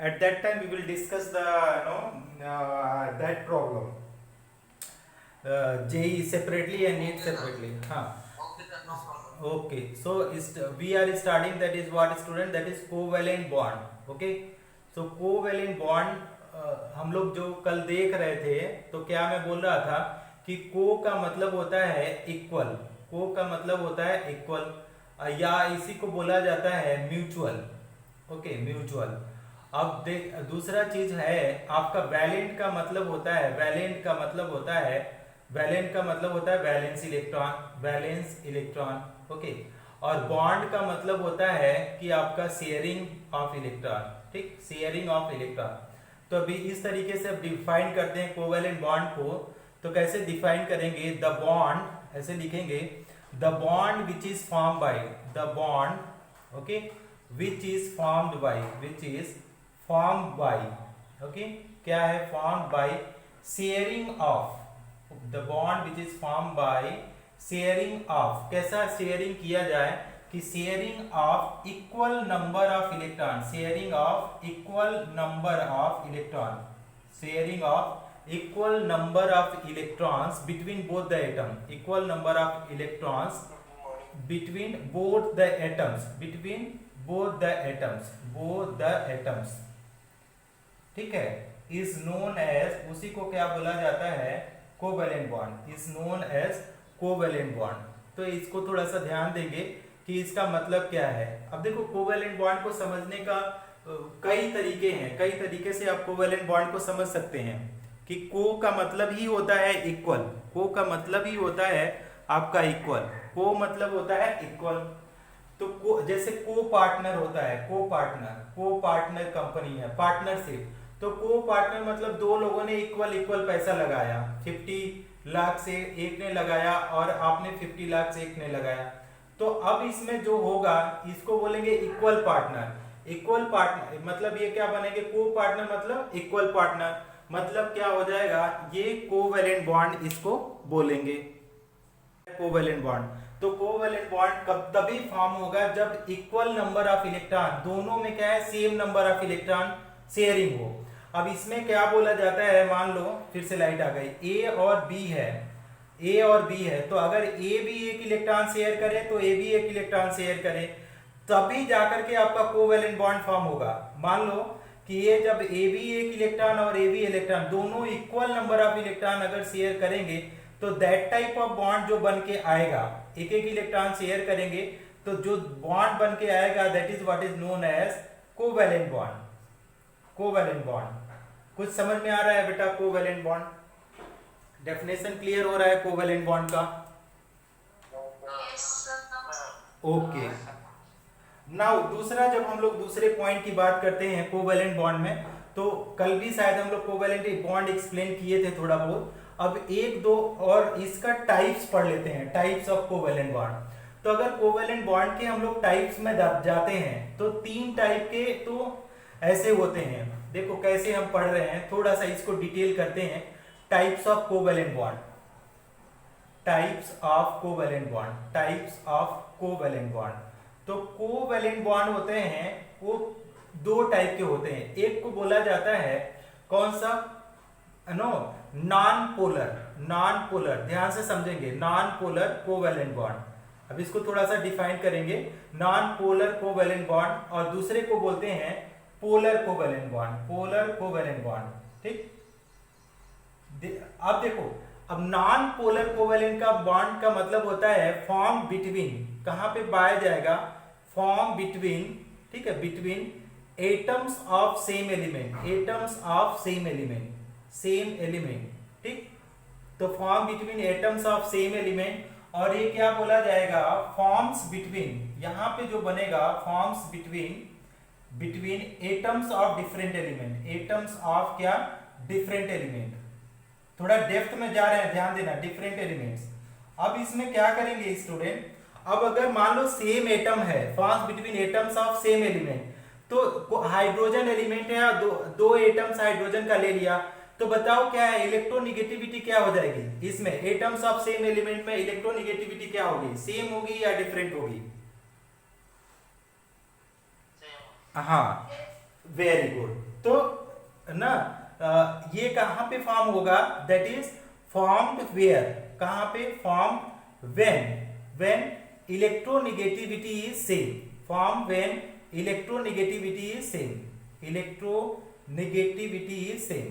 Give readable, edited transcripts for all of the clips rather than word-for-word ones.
at that time we will discuss the that problem JEE separately and NEET separately. Okay, sir, no problem. Okay, so we are starting, that is what student, that is covalent bond. Okay, so covalent bond हम लोग जो कल देख रहे थे, तो क्या मैं बोल रहा था कि को का मतलब होता है इक्वल, को का मतलब होता है इक्वल, या इसी को बोला जाता है म्यूचुअल. Okay, mutual. अब देख, दूसरा चीज है आपका वैलेंट का मतलब होता है, वैलेंट का मतलब होता है, वैलेंट का मतलब होता है valence electron, valence electron. Okay, और बॉन्ड का मतलब होता है कि आपका शेयरिंग ऑफ इलेक्ट्रॉन. ठीक, शेयरिंग ऑफ इलेक्ट्रॉन. तो अभी इस तरीके से अब डिफाइन करते हैं कोवेलेंट बॉन्ड को. तो कैसे डिफाइन करेंगे? द बॉन्ड, ऐसे लिखेंगे, the bond which is form bye, the bond, okay, which is formed bye, which is form bye, okay, क्या है? Form by sharing of, the bond which is form by sharing of. कैसा sharing किया जाए? कि sharing of equal number of electron, sharing of equal number of electron, sharing of equal number of electrons between both the atom, equal number of electrons between both the atoms, between both the atoms, both the atoms. ठीक है, is known as, उसी को क्या बोला जाता है? Covalent bond, is known as covalent bond. तो इसको थोड़ा सा ध्यान देंगे कि इसका मतलब क्या है. अब देखो, कोवेलेंट बॉन्ड को समझने का कई तरीके हैं, कई तरीके से आप कोवेलेंट बॉन्ड को समझ सकते हैं. कि को का मतलब ही होता है इक्वल, को का मतलब ही होता है आपका इक्वल, को मतलब होता है इक्वल. तो को, जैसे को पार्टनर होता है, को पार्टनर, को पार्टनर कंपनी है, पार्टनरशिप. तो को पार्टनर मतलब दो लोगों ने इक्वल इक्वल पैसा लगाया, 50 लाख से एक ने लगाया और आपने 50 लाख से एक ने लगाया. तो अब इसमें जो होगा, इसको बोलेंगे इक्वल पार्टनर. इक्वल पार्टनर मतलब ये क्या बनेंगे? को पार्टनर मतलब इक्वल पार्टनर, मतलब क्या हो जाएगा? ये कोवेलेंट बॉन्ड इसको बोलेंगे, कोवेलेंट बॉन्ड. तो कोवेलेंट बॉन्ड कब तभी फॉर्म होगा जब इक्वल नंबर ऑफ इलेक्ट्रॉन, दोनों में क्या है? Same number of electron sharing हो. अब इसमें क्या बोला जाता है? मान लो, फिर से लाइट आ गई, ए और बी है, ए और बी है. तो अगर ए भी एक इलेक्ट्रॉन शेयर करे तो ए भी एक इलेक्ट्रॉन शेयर करे, तभी जाकर के आपका कोवेलेंट बॉन्ड फॉर्म होगा. मान लो कि ये जब ए भी एक इलेक्ट्रॉन और ए भी इलेक्ट्रॉन, दोनों इक्वल नंबर ऑफ इलेक्ट्रॉन अगर शेयर करेंगे, तो दैट टाइप ऑफ बॉन्ड जो बन के आएगा, एक एक इलेक्ट्रॉन शेयर करेंगे, तो जो बॉन्ड बन के आएगा, that is what is known as covalent bond. Covalent bond कुछ समझ में आ रहा है बेटा? कोवेलेंट बॉन्ड डेफिनेशन क्लियर हो रहा है कोवेलेंट बॉन्ड का? ओके. नाउ दूसरा, जब हम लोग दूसरे पॉइंट की बात करते हैं कोवेलेंट बॉन्ड में, तो कल भी शायद हम लोग कोवेलेंट बॉन्ड एक्सप्लेन किए थे थोड़ा बहुत. अब एक दो और इसका टाइप्स पढ़ लेते हैं, टाइप्स ऑफ कोवेलेंट बॉन्ड. तो अगर कोवेलेंट बॉन्ड के हम लोग टाइप्स में जाते हैं, तो 3 टाइप के तो ऐसे होते हैं. देखो कैसे हम पढ़ रहे हैं, थोड़ा सा इसको डिटेल करते हैं. Types of covalent bond, types of covalent bond, types of covalent bond. तो कोवेलेंट बॉन्ड होते हैं, वो 2 टाइप के होते हैं. एक को बोला जाता है कौन सा? No, non polar, non polar, ध्यान से समझेंगे, नॉन पोलर कोवेलेंट बॉन्ड. अब इसको थोड़ा सा डिफाइन करेंगे, नॉन पोलर कोवेलेंट बॉन्ड. और दूसरे को बोलते हैं polar covalent bond, polar covalent bond. ठीक, अब देखो, अब नॉन पोलर कोवेलेंट का बॉन्ड का मतलब होता है फॉर्म बिटवीन, कहां पे पाया जाएगा? फॉर्म बिटवीन, ठीक है, between atoms of same element, atoms of same element, same element. ठीक, तो form between atoms of same element. और ये क्या बोला जाएगा? फॉर्म्स बिटवीन, यहां पे जो बनेगा forms between, between atoms of different element, atoms of क्या? Different element. थोड़ा डेप्थ में जा रहे हैं, ध्यान देना, डिफरेंट एलिमेंट्स. अब इसमें क्या करेंगे स्टूडेंट? अब अगर मान लो सेम एटम है, forms between atoms of same element, तो हाइड्रोजन एलिमेंट है, दो एटम्स हाइड्रोजन का ले लिया, तो बताओ क्या है? इलेक्ट्रोनिगेटिविटी क्या हो जाएगी इसमें? एटम्स ऑफ सेम एलिमेंट में इलेक्ट्रोनिगेटिविटी क्या होगी? सेम होगी या डिफरेंट होगी? हाँ, वेरी गुड. तो ना ये कहां पे फॉर्म होगा, दैट इज फॉर्म्ड वेयर, कहां पे form when electronegativity is same, form when electronegativity is same, electronegativity is same,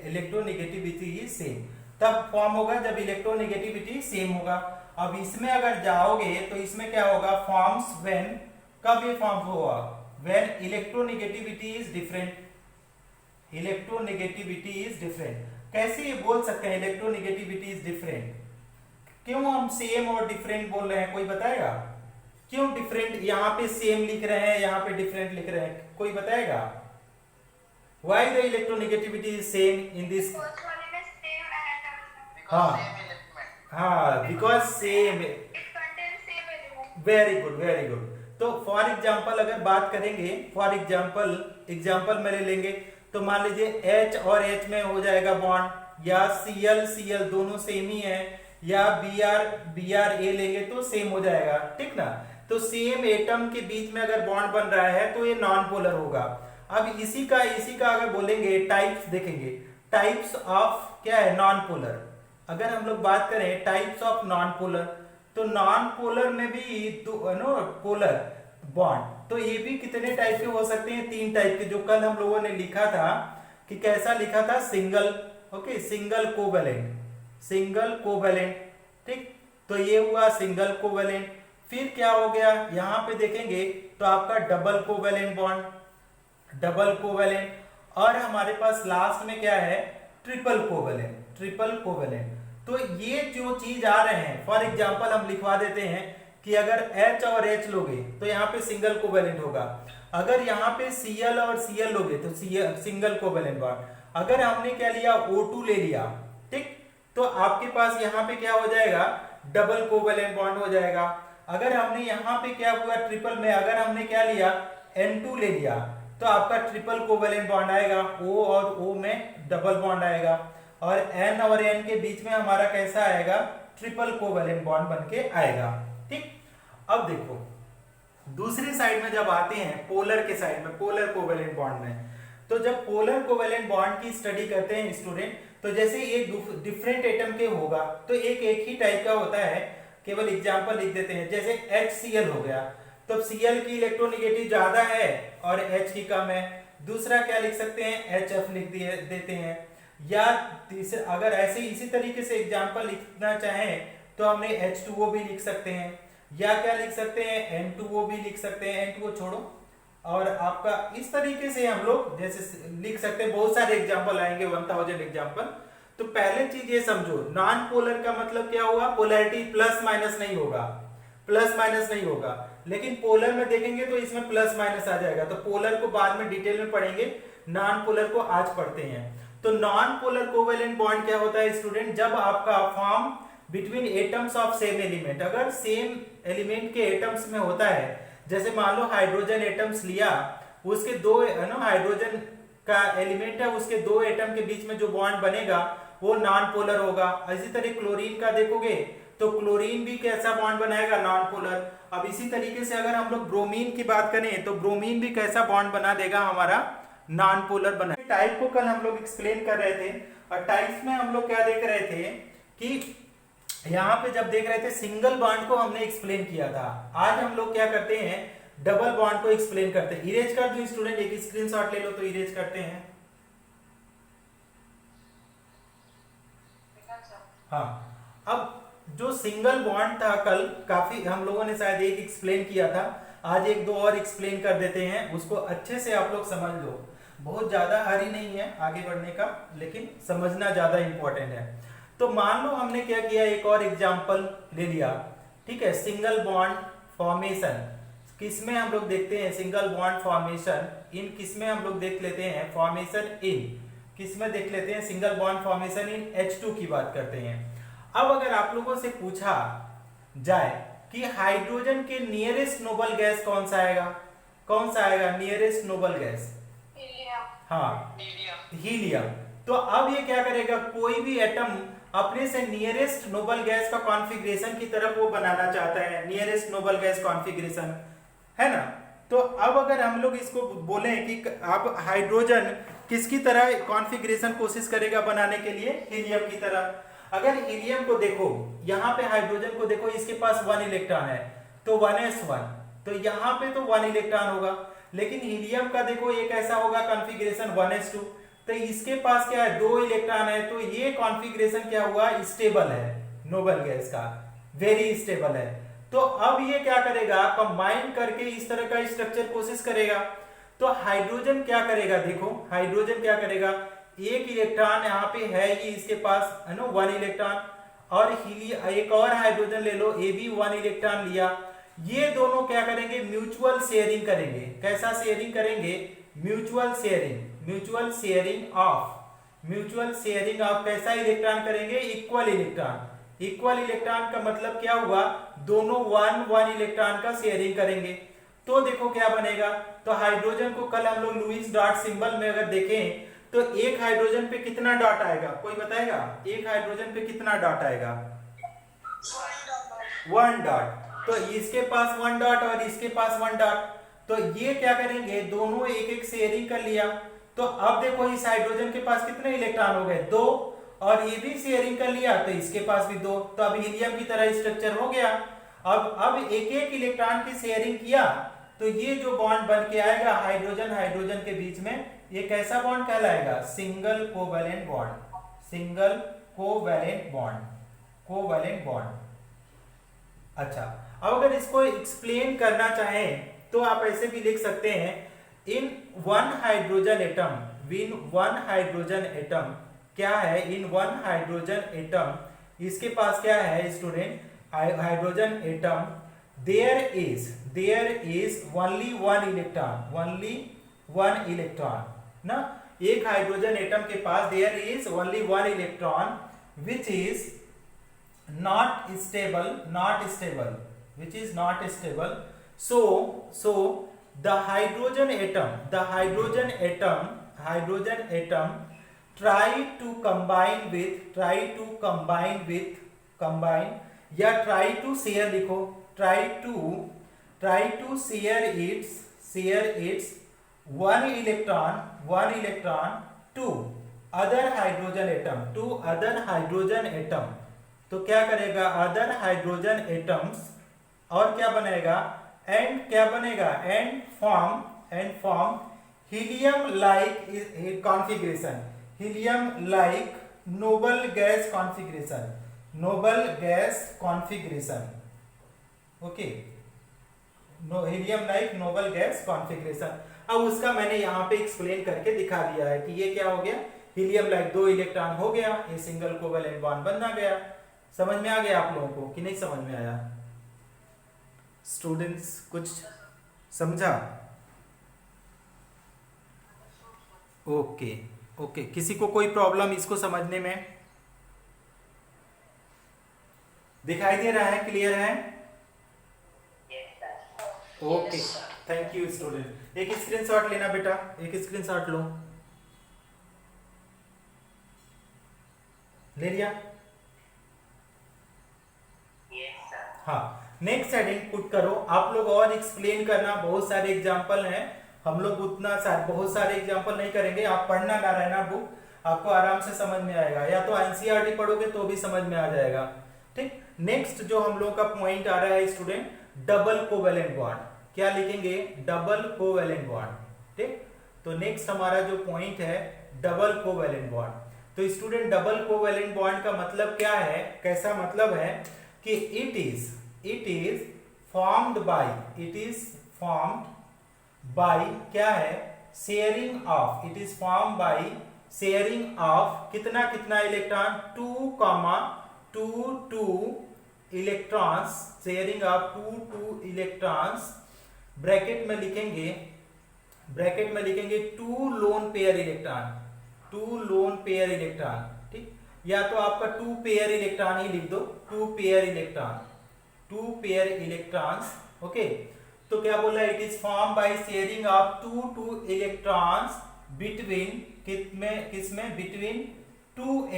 electronegativity is same, तब फॉर्म होगा जब इलेक्ट्रोनेगेटिविटी सेम होगा। अब इसमें अगर जाओगे तो इसमें क्या होगा, फॉर्म्स व्हेन, कब ये फॉर्म होगा, when electronegativity is different, electronegativity is different. कैसे ये बोल सकते हैं इलेक्ट्रोनेगेटिविटी इज डिफरेंट, क्यों हम सेम और डिफरेंट बोल रहे हैं, कोई बताएगा? क्यों डिफरेंट, यहाँ पे सेम लिख रहे हैं, यहाँ पे डिफरेंट लिख रहे हैं, कोई बताएगा? Why the electronegativity is same in this? हाँ हाँ, because same, very good very good. तो फॉर एग्जाम्पल अगर बात करेंगे, फॉर एग्जाम्पल में ले लेंगे तो मान लीजिए H और H में हो जाएगा बॉन्ड, या Cl दोनों सेम ही है, या Br A लेंगे तो सेम हो जाएगा, ठीक ना। तो सेम एटम के बीच में अगर बॉन्ड बन रहा है तो ये नॉन पोलर होगा। अब इसी का अगर बोलेंगे टाइप्स देखेंगे, टाइप्स ऑफ क्या है, नॉन पोलर। अगर हम लोग बात करें टाइप्स ऑफ नॉन पोलर, तो नॉन पोलर में भी पोलर बॉन्ड, तो ये भी कितने टाइप के हो सकते हैं, 3 टाइप के, जो कल हम लोगों ने लिखा था कि कैसा लिखा था, सिंगल, ओके, सिंगल कोवेलेंट, ठीक। तो ये हुआ सिंगल कोवेलेंट। फिर क्या हो गया, यहां पे देखेंगे तो आपका डबल कोवेलेंट, और हमारे पास लास्ट में क्या है, ट्रिपल कोवेलेंट। तो ये जो चीज आ रहे हैं, फॉर एग्जांपल हम लिखवा देते हैं कि अगर H और H लोगे तो यहाँ पे सिंगल कोवेलेंट होगा, अगर यहाँ पे Cl और Cl लोगे तो सिंगल कोवेलेंट बॉन्ड, अगर हमने क्या लिया, O2 ले लिया, ठीक, तो आपके पास यहाँ पे क्या हो जाएगा, डबल कोवेलेंट बॉन्ड हो जाएगा। अगर हमने यहाँ पे क्या हुआ, ट्रिपल में अगर हमने क्या लिया, N2 ले लिया, तो आपका ट्रिपल कोवेलेंट बॉन्ड आएगा, O और O में डबल बॉन्ड आएगा, और N और N के बीच में हमारा कैसा आएगा, ट्रिपल कोवेलेंट बॉन्ड बनके आएगा, ठीक। अब देखो दूसरी साइड में जब आते हैं, पोलर के साइड में, पोलर कोवेलेंट बॉन्ड में, तो जब पोलर कोवेलेंट बॉन्ड की स्टडी करते हैं स्टूडेंट, तो जैसे एक डिफरेंट एटम के होगा तो एक ही टाइप का होता है, केवल एग्जांपल लिख देते हैं, जैसे HCl हो गया, तो Cl की इलेक्ट्रोनेगेटिव ज्यादा है और H की कम है। दूसरा क्या लिख सकते हैं, HF लिख देते हैं, या अगर ऐसे इसी तरीके से एग्जांपल लिखना चाहें तो हमने H2O भी लिख सकते हैं, या क्या लिख सकते हैं, N2O भी लिख सकते हैं, N2O छोड़ो, और आपका इस तरीके से हम लोग जैसे लिख सकते हैं, बहुत सारे एग्जांपल आएंगे, 1000 एग्जांपल। तो पहले चीज ये समझो, नॉन पोलर का मतलब क्या हुआ, पोलैरिटी प्लस माइनस नहीं होगा, लेकिन पोलर में देखेंगे तो इसमें प्लस माइनस आ जाएगा। तो पोलर को बाद में डिटेल में पढ़ेंगे, नॉन पोलर को आज पढ़ते हैं। तो नॉन पोलर कोवेलेंट बॉन्ड क्या होता है स्टूडेंट, जब आपका form between atoms of same element, अगर सेम एलिमेंट के एटम्स में होता है, जैसे मान लो हाइड्रोजन एटम्स लिया, उसके दो हाइड्रोजन का एलिमेंट है, उसके 2 एटम के बीच में जो बॉन्ड बनेगा वो नॉन पोलर होगा। इसी तरह क्लोरीन का देखोगे तो क्लोरीन भी कैसा बॉन्ड बनाएगा, नॉन पोलर। अब इसी तरीके से अगर हम लोग ब्रोमीन की बात करें तो ब्रोमीन भी कैसा बॉन्ड बना देगा, हमारा नॉन पोलर बना। टाइप को कल हम लोग एक्सप्लेन कर रहे थे, और टाइप्स में हम लोग क्या देख रहे थे कि यहाँ पे जब देख रहे थे सिंगल बॉन्ड को हमने एक्सप्लेन किया था, आज हम लोग क्या करते हैं, डबल बॉन्ड को एक्सप्लेन करते हैं। इरेज कर दो स्टूडेंट, एक स्क्रीनशॉट ले लो तो इरेज करते हैं। हाँ, अब जो सिंगल बॉन्ड था कल काफी हम लोगों ने शायद एक एक्सप्लेन किया था, आज 1-2 और एक्सप्लेन कर देते हैं, उसको अच्छे से आप लोग समझ लो। बहुत ज्यादा हरी नहीं है आगे बढ़ने का, लेकिन समझना ज्यादा इंपॉर्टेंट है। तो मान लो हमने क्या किया, एक और एग्जांपल ले लिया, ठीक है, सिंगल बॉन्ड फॉर्मेशन। किसमें हम लोग देखते हैं सिंगल बॉन्ड फॉर्मेशन इन, किसमें हम लोग देख लेते हैं फॉर्मेशन इन, किसमें देख लेते हैं सिंगल बॉन्ड फॉर्मेशन इन H2 की बात करते हैं। अब अगर आप लोगों से पूछा जाए कि हाइड्रोजन के नियरेस्ट नोबल गैस कौन सा आएगा, नियरेस्ट नोबल गैस, हाँ हीलियम। तो अब ये क्या करेगा, कोई भी एटम अपने से नियरेस्ट नोबल गैस का कॉन्फ़िगरेशन की तरफ वो बनाना चाहता है, नियरेस्ट नोबल गैस कॉन्फ़िगरेशन है ना। तो अब अगर हम लोग इसको बोले कि अब हाइड्रोजन किसकी तरह कॉन्फ़िगरेशन कोशिश करेगा बनाने के लिए, हीलियम की तरह। अगर हीलियम को देखो, यहाँ पे हाइड्रोजन को देखो, इसके पास 1 इलेक्ट्रॉन है तो 1s1, तो यहाँ पे तो 1 इलेक्ट्रॉन होगा। लेकिन हीलियम का देखो ये कैसा होगा कॉन्फ़िगरेशन 1s2, तो इसके पास क्या है 2 इलेक्ट्रॉन है, तो ये कॉन्फ़िगरेशन क्या हुआ, स्टेबल है, नोबल गैस का वेरी स्टेबल है। तो अब ये क्या करेगा, कंबाइन करके इस तरह का स्ट्रक्चर कोशिश करेगा। तो हाइड्रोजन क्या करेगा, देखो हाइड्रोजन क्या करेगा, एक इलेक्ट्रॉन यहाँ पे है ये इसके पास है ना 1 इलेक्ट्रॉन, और एक और हाइड्रोजन ले लो, ये भी 1 इलेक्ट्रॉन लिया। ये दोनों क्या करेंगे, म्यूचुअल शेयरिंग करेंगे। कैसा शेयरिंग करेंगे, mutual sharing, mutual sharing of कैसा इलेक्ट्रॉन करेंगे, इक्वल इलेक्ट्रॉन। इक्वल इलेक्ट्रॉन का मतलब क्या हुआ, दोनों 1 इलेक्ट्रॉन का शेयरिंग करेंगे। तो देखो क्या बनेगा, तो हाइड्रोजन को कल हम लोग लुईस डॉट सिंबल में अगर देखें तो एक हाइड्रोजन पे कितना डॉट आएगा, कोई बताएगा, एक हाइड्रोजन पे कितना डॉट आएगा, 1 डॉट। तो इसके पास 1 डॉट और इसके पास 1 डॉट, तो ये क्या करेंगे, दोनों एक एक शेयरिंग कर लिया। तो अब देखो इस हाइड्रोजन के पास कितने इलेक्ट्रॉन हो गए, 2, और ये भी शेयरिंग कर लिया तो इसके पास भी 2, तो अब हीलियम की तरह स्ट्रक्चर हो गया। अब एक एक इलेक्ट्रॉन की शेयरिंग किया तो ये जो बॉन्ड बन के आएगा हाइड्रोजन हाइड्रोजन के बीच में, ये कैसा बॉन्ड कहलाएगा, single covalent bond, single covalent bond, covalent bond. अच्छा, अब अगर इसको एक्सप्लेन करना चाहें तो आप ऐसे भी लिख सकते हैं, इन 1 hydrogen atom, win 1 hydrogen atom क्या है, इन 1 हाइड्रोजन एटम इसके पास क्या है student, hydrogen atom, there is only 1 electron, only 1 electron ना, एक हाइड्रोजन एटम के पास there is only 1 electron which is not stable, which is not stable. So the hydrogen atom try to combine या try to share, लिखो try to share its 1 electron to other hydrogen atom, तो क्या करेगा, other hydrogen atoms, और क्या बनेगा, and क्या बनेगा, and form helium like configuration, helium like noble gas configuration, Nobel gas configuration, okay, helium like noble gas configuration. अब उसका मैंने यहाँ पे एक्सप्लेन करके दिखा दिया है कि ये क्या हो गया, हीलियम लाइक 2 इलेक्ट्रॉन हो गया, ये सिंगल कोवैलेंट बॉन्ड बनना गया। समझ में आ गया आप लोगों को कि नहीं समझ में आया, स्टूडेंट्स कुछ समझा, ओके, किसी को कोई प्रॉब्लम इसको समझने में, दिखाई दे रहा है, क्लियर है, ओके, थैंक यू स्टूडेंट। एक स्क्रीनशॉट लेना बेटा, एक स्क्रीनशॉट लो, ले लिया, हाँ, नेक्स्ट हेडिंग पुट करो। आप लोग और एक्सप्लेन करना, बहुत सारे एग्जांपल हैं, हम लोग बहुत सारे एग्जांपल नहीं करेंगे, आप पढ़ना ना रहना बुक, आपको आराम से समझ में आएगा, या तो एनसीईआरटी पढ़ोगे तो भी समझ में आ जाएगा, ठीक। नेक्स्ट जो हम लोग का पॉइंट आ रहा है स्टूडेंट, डबल कोवैलेंट बॉन्ड, क्या लिखेंगे, डबल कोवैलेंट बॉन्ड, ठीक। तो नेक्स्ट हमारा जो पॉइंट है डबल कोवैलेंट बॉन्ड। तो स्टूडेंट डबल कोवैलेंट बॉन्ड का मतलब क्या है, कैसा मतलब है कि इट इज फॉर्म्ड बाय क्या है, sharing of, it is form by sharing of कितना electron, 2 electrons, sharing of 2 electrons, bracket में लिखेंगे 2 लोन पेयर इलेक्ट्रॉन, ठीक, या तो आपका 2 पेयर इलेक्ट्रॉन ही लिख दो, 2 पेयर इलेक्ट्रॉन्स, ओके। तो क्या बोला, it is form by sharing of 2 electrons between किसमें बिटवीन 2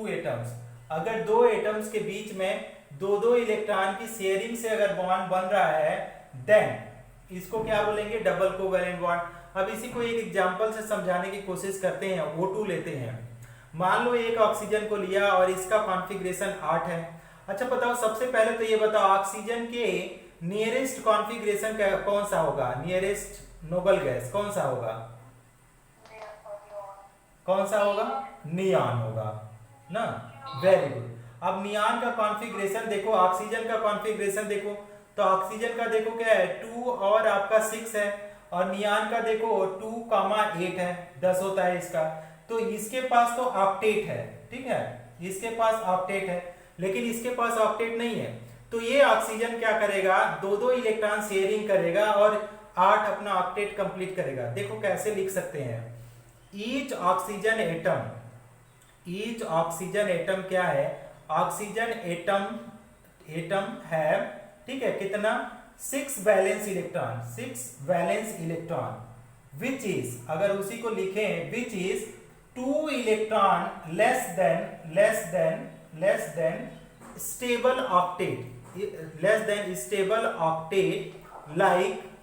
एटम्स, अगर 2 एटम्स के बीच में 2 इलेक्ट्रॉन की शेयरिंग से अगर बॉन्ड बन रहा है, देन इसको क्या बोलेंगे, डबल कोवैलेंट बॉन्ड। अब इसी को एक एग्जांपल से समझाने की कोशिश करते हैं। O2 लेते हैं, मान लो एक ऑक्सीजन को लिया और इसका कॉन्फ़िगरेशन 8 है। अच्छा बताओ, सबसे पहले तो ये बताओ ऑक्सीजन के नियरेस्ट कॉन्फ़िगरेशन कौन सा होगा, नियरेस्ट नोबल गैस कौन सा होगा, कौन सा होगा, नियॉन होगा ना। Very good. अब नियॉन का कॉन्फ़िगरेशन देखो, ऑक्सीजन का कॉन्फ़िगरेशन देखो, तो ऑक्सीजन का देखो क्या है 2 और आपका 6 है, और नियॉन का देखो 2,8 है, 10 होता है इसका। तो इसके पास तो ऑक्टेट है, ठीक है, इसके पास ऑक्टेट है, लेकिन इसके पास ऑक्टेट नहीं है। तो ये ऑक्सीजन क्या करेगा, दो इलेक्ट्रॉन शेयरिंग करेगा और 8 अपना ऑक्टेट कंप्लीट करेगा। देखो कैसे लिख सकते हैं, ईच ऑक्सीजन एटम क्या है, ऑक्सीजन एटम है, ठीक है, कितना 6 वैलेंस इलेक्ट्रॉन, विच इज, अगर उसी को लिखें, which is 2 electron less than stable octet,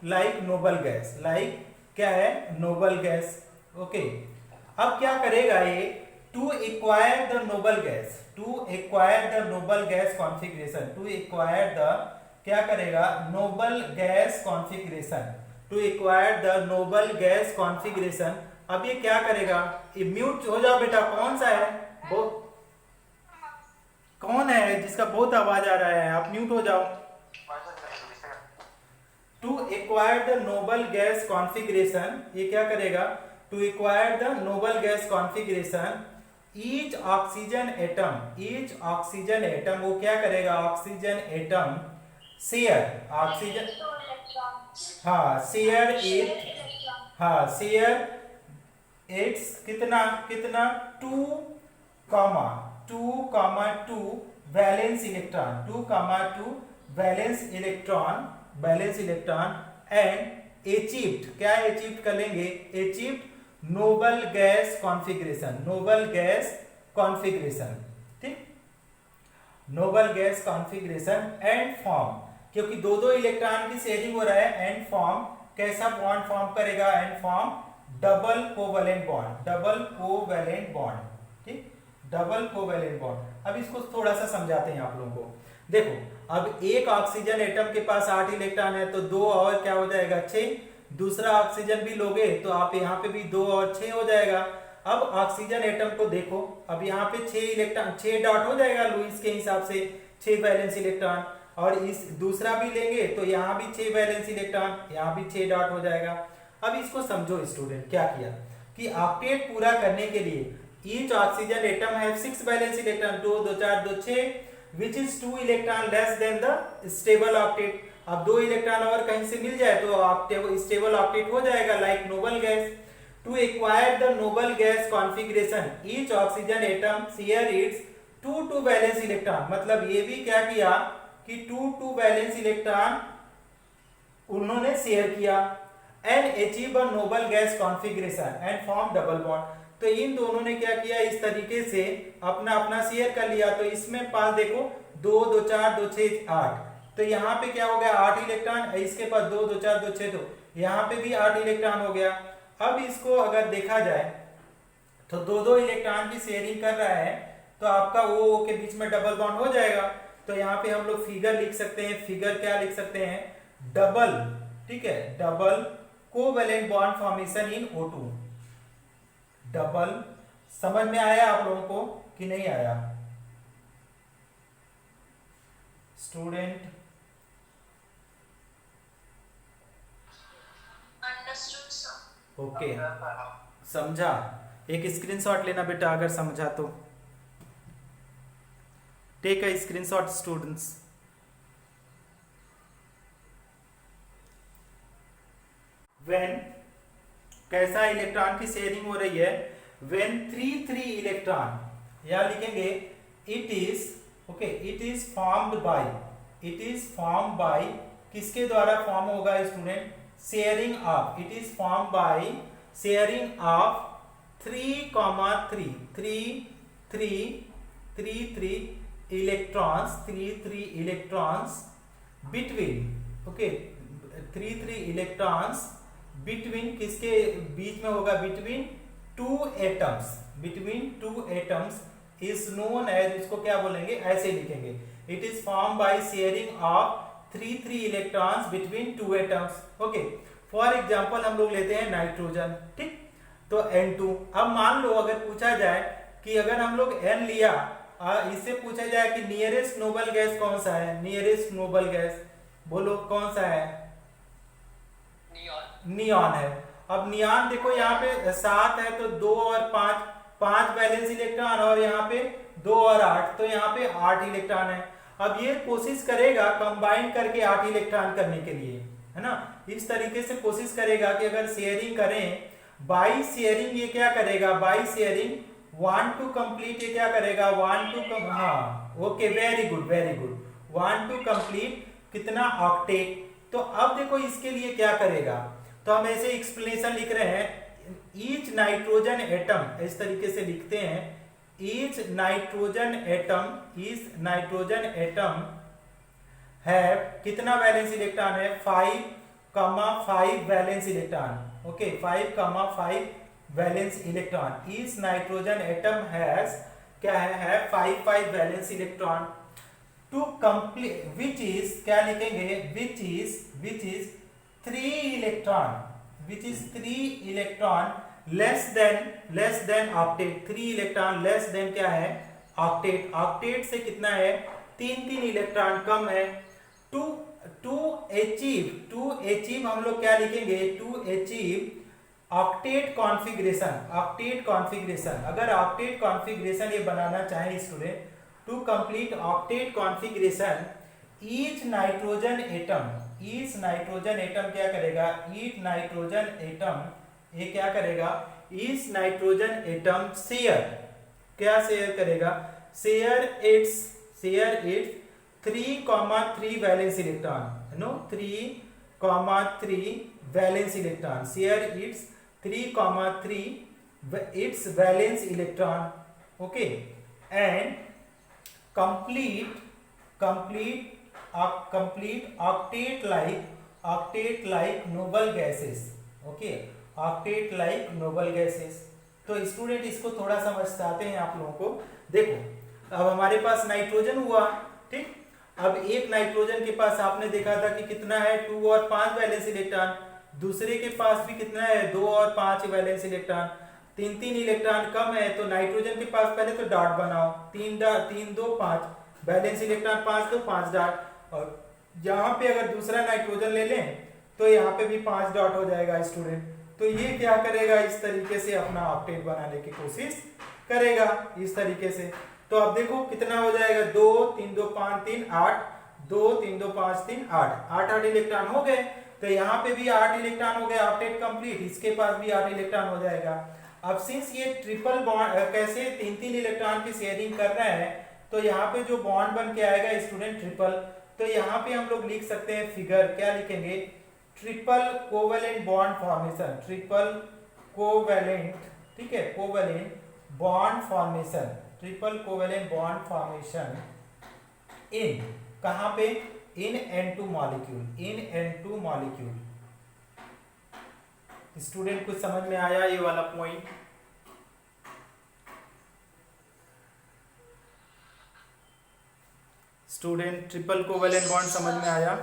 like noble gas, like क्या है, नोबल गैस। ओके, अब क्या करेगा ये, to acquire the noble gas configuration, to acquire the क्या करेगा, नोबल गैस कॉन्फ़िगरेशन। अब ये क्या करेगा, ये म्यूट हो जाओ बेटा, कौन सा है वो, कौन है जिसका बहुत आवाज आ रहा है, आप म्यूट हो जाओ। To acquire the noble gas configuration, ये क्या करेगा, to acquire the noble gas configuration, each oxygen atom वो क्या करेगा, ऑक्सीजन एटम शेयर इट्स कितना 2,2 वैलेंस इलेक्ट्रॉन एंड अचीव्ड, क्या अचीव्ड कर लेंगे, अचीव्ड नोबल गैस कॉन्फ़िगरेशन, ठीक, noble gas configuration and form, क्योंकि दो इलेक्ट्रॉन की शेयरिंग हो रहा है, एंड फॉर्म कैसा बॉन्ड फॉर्म करेगा, and form double covalent bond, ठीक, डबल कोवैलेंट बॉन्ड। अब इसको थोड़ा सा समझाते हैं आप लोगों को। देखो, अब एक ऑक्सीजन एटम के पास 8 इलेक्ट्रॉन है, तो 2 और क्या हो जाएगा, 6। दूसरा ऑक्सीजन भी लोगे तो आप यहाँ पे भी 2 और 6 हो जाएगा। अब ऑक्सीजन एटम को देखो, अब यहाँ पे 6 इलेक्ट्रॉन, 6 डॉट हो जाएगा लुईस के हिसाब से, 6 वैलेंस इलेक्ट्रॉन, और इस दूसरा भी लेंगे तो यहाँ भी 6 वैलेंस इलेक्ट्रॉन, यहाँ भी 6 डॉट हो जाएगा। अब इसको समझो स्टूडेंट, क्या किया कि ऑक्टेट पूरा करने के लिए each oxygen atom have 6 valence electron, 2 2 4 2 6, which is 2 electron less then the stable octet. अब 2 इलेक्ट्रॉन और कहीं से मिल जाए तो स्टेबल ऑक्टेट हो जाएगा, like noble gas. To acquire the noble gas configuration, each oxygen atom share its 2 valence electron, मतलब ये भी क्या किया कि 2 वैलेंस इलेक्ट्रॉन उन्होंने शेयर किया, and achieve a noble gas configuration and form double bond. तो इन दोनों ने क्या किया, इस तरीके से अपना शेयर कर लिया। तो इसमें पास देखो 2 2 4 2 6 8, तो यहाँ पे क्या हो गया 8 इलेक्ट्रॉन, इसके पास 2 2 4 2 6, तो यहाँ पे भी 8 इलेक्ट्रॉन हो गया। अब इसको अगर देखा जाए तो 2 इलेक्ट्रॉन की शेयरिंग कर रहा है, तो आपका O के बीच में डबल बॉन्ड हो जाएगा। तो यहाँ पे हम लोग फिगर लिख सकते हैं, फिगर क्या लिख सकते हैं, डबल, ठीक है, डबल कोवैलेंट बॉन्ड फॉर्मेशन इन O2। डबल, समझ में आया आप लोगों को कि नहीं आया स्टूडेंट? Understood sir. ओके, समझा? एक स्क्रीनशॉट लेना बेटा अगर समझा तो। Take a screenshot students. When कैसा इलेक्ट्रॉन की शेयरिंग हो रही है, व्हेन 3 इलेक्ट्रॉन, या लिखेंगे it is, okay, it is formed by, किसके द्वारा फॉर्म होगा student, sharing of, it is formed by sharing of 3 electrons between, okay, three electrons between, किसके बीच में होगा, between two atoms is known as, इसको क्या बोलेंगे, ऐसे लिखेंगे, it is form by sharing of three electrons between two atoms. Okay, for example हम लोग लेते हैं नाइट्रोजन, ठीक, तो N2। अब मान लो अगर पूछा जाए कि अगर हम लोग N लिया, इससे पूछा जाए कि नियरेस्ट नोबल गैस कौन सा है, नियरेस्ट नोबल गैस बोलो कौन सा है, नियॉन है। अब नियॉन देखो यहाँ पे 7 है तो 2 और 5 वैलेंस इलेक्ट्रॉन, और यहाँ पे 2 और 8, तो यहाँ पे 8 इलेक्ट्रॉन है। अब ये कोशिश करेगा कंबाइन करके 8 इलेक्ट्रॉन करने के लिए, है ना, इस तरीके से कोशिश करेगा कि अगर शेयरिंग करें बाई शेयरिंग, ये क्या करेगा, by sharing want to complete, ये क्या करेगा, वांट टू हाँ okay, very good, want to complete कितना, ऑक्टेट। तो अब देखो इसके लिए क्या करेगा, तो हम ऐसे एक्सप्लेनेशन लिख रहे हैं, ईच नाइट्रोजन एटम, इस तरीके से लिखते हैं, ईच नाइट्रोजन एटम है कितना वैलेंस इलेक्ट्रॉन है, 5 valence electron, okay, 5 valence electron. Each nitrogen atom has क्या है 5 valence electron. To complete which is, क्या लिखेंगे, which is 3 electron less than octet, 3 electron less than क्या है, ऑक्टेट। ऑक्टेट से कितना है, 3 इलेक्ट्रॉन कम है। टू अचीव हम लोग क्या लिखेंगे, टू अचीव ऑक्टेट कॉन्फ़िगरेशन। अगर ऑक्टेट कॉन्फ़िगरेशन ये बनाना चाहे student, to complete octet configuration, each nitrogen atom क्या करेगा, ईच नाइट्रोजन एटम ये क्या करेगा, ईच नाइट्रोजन एटम क्या शेयर करेगा, share its 3,3 valence electron, 3,3 valence electron, share its 3,3 its valence electron, okay, and complete octet like noble gases, okay, octet like noble gases। तो student इसको थोड़ा समझाते हैं आप लोगों को। देखो अब हमारे पास नाइट्रोजन हुआ, ठीक, अब एक नाइट्रोजन के पास आपने देखा था कि कितना है, 2 और 5 वैलेंस इलेक्ट्रॉन, दूसरे के पास भी कितना है, 2 और 5 वैलेंस इलेक्ट्रॉन, 3 इलेक्ट्रॉन कम है, तो नाइट्रोजन के पास पहले तो डॉट बनाओ, 3 2 5 वैलेंस इलेक्ट्रॉन, 5 2 5 डॉट, और यहाँ पे अगर दूसरा नाइट्रोजन ले लें तो यहाँ पे भी 5 डॉट हो जाएगा स्टूडेंट। तो ये क्या करेगा, इस तरीके से अपना ऑक्टेट बनाने की कोशिश करेगा, इस तरीके से। तो अब देखो कितना हो जाएगा, 2 3 2 5 3 8, 2 3 2 5 3 8 इलेक्ट्रॉन हो गए। तो यहाँ पे भी 8 इलेक्ट्रॉन हो गए, ऑक्टेट कंप्लीट, इसके पास भी 8 इलेक्ट्रॉन हो जाएगा। अब सिंस ये ट्रिपल बॉन्ड कैसे 3 इलेक्ट्रॉन की शेयरिंग कर रहे हैं, तो यहाँ पे जो बॉन्ड बन के आएगा स्टूडेंट ट्रिपल, तो यहाँ पे हम लोग लिख सकते हैं फिगर, क्या लिखेंगे, triple covalent bond formation, triple covalent, ठीक है, covalent bond formation, triple covalent bond formation इन, कहाँ पे, इन N2 मॉलिक्यूल। स्टूडेंट कुछ समझ में आया ये वाला point? Student triple covalent bond समझ में आया?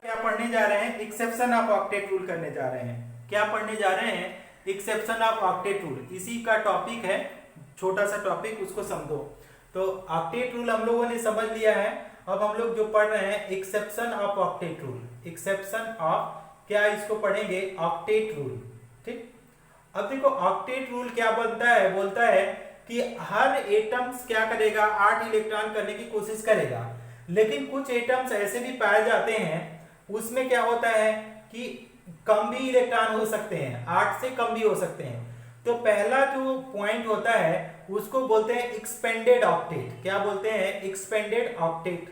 क्या पढ़ने जा रहे हैं, एक्सेप्शन ऑफ ऑक्टेट रूल करने जा रहे हैं। क्या पढ़ने जा रहे हैं, एक्सेप्शन ऑफ ऑक्टेट रूल, इसी का टॉपिक है, छोटा सा टॉपिक, उसको समझो। तो ऑक्टेट रूल हम लोगों ने समझ लिया है। अब हम लोग जो पढ़ रहे हैं exception of octet rule, exception of क्या, इसको पढ़ेंगे ऑक्टेट रूल, ठीक। अब देखो ऑक्टेट रूल क्या बनता है, बोलता है कि हर एटम्स क्या करेगा, 8 इलेक्ट्रॉन करने की कोशिश करेगा, लेकिन कुछ एटम्स ऐसे भी पाए जाते हैं उसमें क्या होता है कि कम भी इलेक्ट्रॉन हो सकते हैं, 8 से कम भी हो सकते हैं। तो पहला जो पॉइंट होता है उसको बोलते हैं एक्सपेंडेड ऑक्टेट, क्या बोलते हैं, एक्सपेंडेड ऑक्टेट,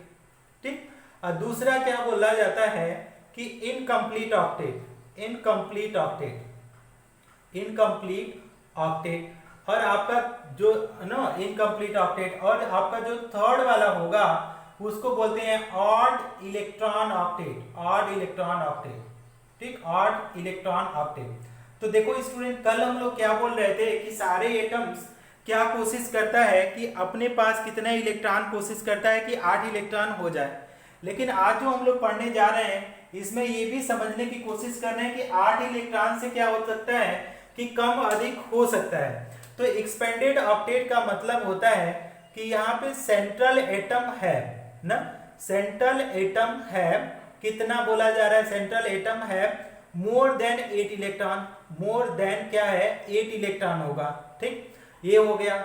ठीक। और दूसरा क्या बोला जाता है कि इनकम्प्लीट ऑक्टेट, और आपका जो ना इनकम्प्लीट ऑक्टेट, और आपका जो थर्ड वाला होगा उसको बोलते हैं odd electron octet, odd electron octet, ठीक, ऑड इलेक्ट्रॉन ऑक्टेट। तो देखो स्टूडेंट, कल हम लोग क्या बोल रहे थे कि सारे एटम्स क्या कोशिश करता है कि अपने पास कितने इलेक्ट्रॉन कोशिश करता है कि 8 इलेक्ट्रॉन हो जाए। लेकिन आज जो हम लोग पढ़ने जा रहे हैं इसमें ये भी समझने की कोशिश कर रहे हैं कि 8 इलेक्ट्रॉन से क्या हो सकता है कि कम अधिक हो सकता है। तो एक्सपेंडेड ऑक्टेट का मतलब होता है कि यहाँ पे सेंट्रल एटम है ना, सेंट्रल एटम है, कितना बोला जा रहा है, सेंट्रल एटम है more than 8 electron, more than क्या है 8 इलेक्ट्रॉन होगा, ठीक, ये हो गया।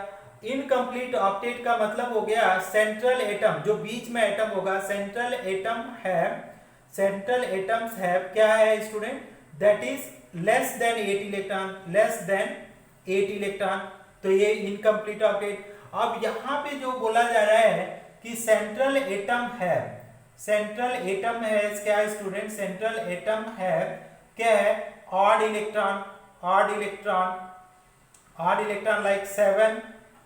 इनकम्प्लीट ऑक्टेट का मतलब हो गया सेंट्रल एटम, जो बीच में एटम होगा, सेंट्रल एटम है, सेंट्रल एटम्स है क्या है student, that is less than 8 electron, less then 8 electron, तो ये इनकम्प्लीट ऑक्टेट। अब यहां पे जो बोला जा रहा है कि सेंट्रल एटम है, सेंट्रल एटम है क्या स्टूडेंट, सेंट्रल एटम है क्या है odd electron, odd electron, odd electron like 7